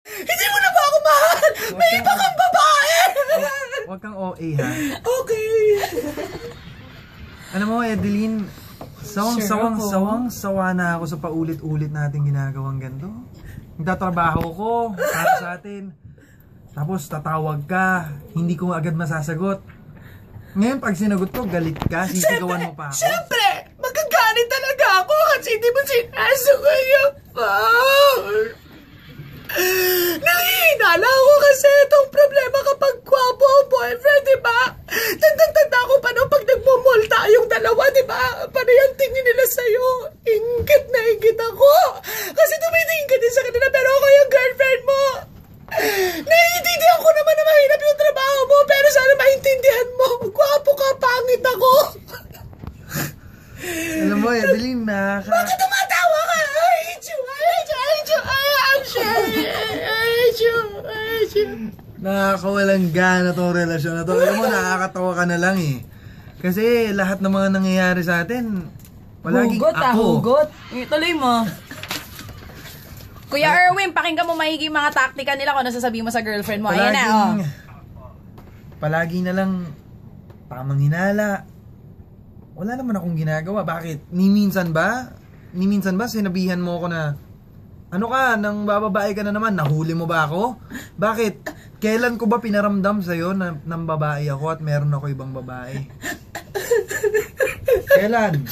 Hindi mo na ba ako mahal? May iba kang babae! Huwag kang OA, ha? Okay. Alam mo, Edeline, sawa na ako sa paulit-ulit natin ginagawang ganito. Nagtatrabaho ko para sa atin. Tapos tatawag ka, hindi ko agad masasagot. Ngayon, pag sinagot ko, galit ka, sisigawan mo pa ako. Siyempre, magagalit talaga ako kasi hindi mo sinasagot yung phone. Nangihinala ako kasi itong problema kapag gwapo ang boyfriend, diba? Tanda ko pa nung pag nagmumol tayong dalawa, diba? Paano yung tingin nila sa'yo? Ingit na ingit ako. Kasi tumitingin ka din sa kanila, pero ako yung girlfriend mo. Naiintindihan ko naman na mahirap yung trabaho mo, pero sana maintindihan mo. Gwapo ka, pangit ako. Alam mo, Edeline, Bakit tumatawa ka? I hate you. I'm sorry. I hate you. Nakakawalang gana tong relasyon na to. Alam mo, nakakatawa ka na lang eh. Kasi lahat ng mga nangyayari sa atin, palaging hugot ako. Hugot. Tuloy mo. Kuya Erwin, pakinggan mo maigi mga taktika nila kung ano sasabihin mo sa girlfriend mo. Ayan na, oh. Palagi na lang tamang hinala. Wala naman akong ginagawa. Bakit? Ni minsan ba sinabihan mo ako na ano ka, nang bababae ka na naman, nahuli mo ba ako? Bakit? Kailan ko ba pinaramdam sa'yo na nang babae ako at meron ako ibang babae? Kailan?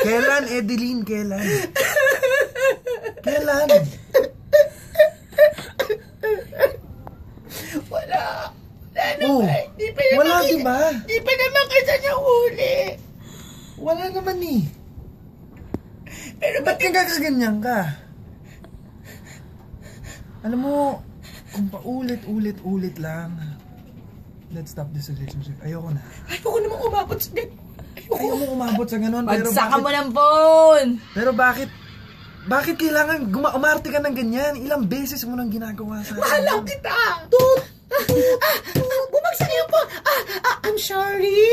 Kailan, Edeline? Kailan? Kailan? Wala Oh, naman. wala diba? Di pa naman kita nahuli. Wala naman eh. Pero Ba't kagaganyan ka? Alam mo, kung paulit-ulit lang, let's stop this relationship. Ayoko na. Ayoko namang umabot sa ganun. Ayaw mo umabot sa ganun. Pero Pagsaka mo bakit, ng phone. pero bakit kailangan umarte ka ng ganyan? Ilang beses mo nang ginagawa sa akin. Mahal lang kita. Bumagsak yung po. I'm sorry.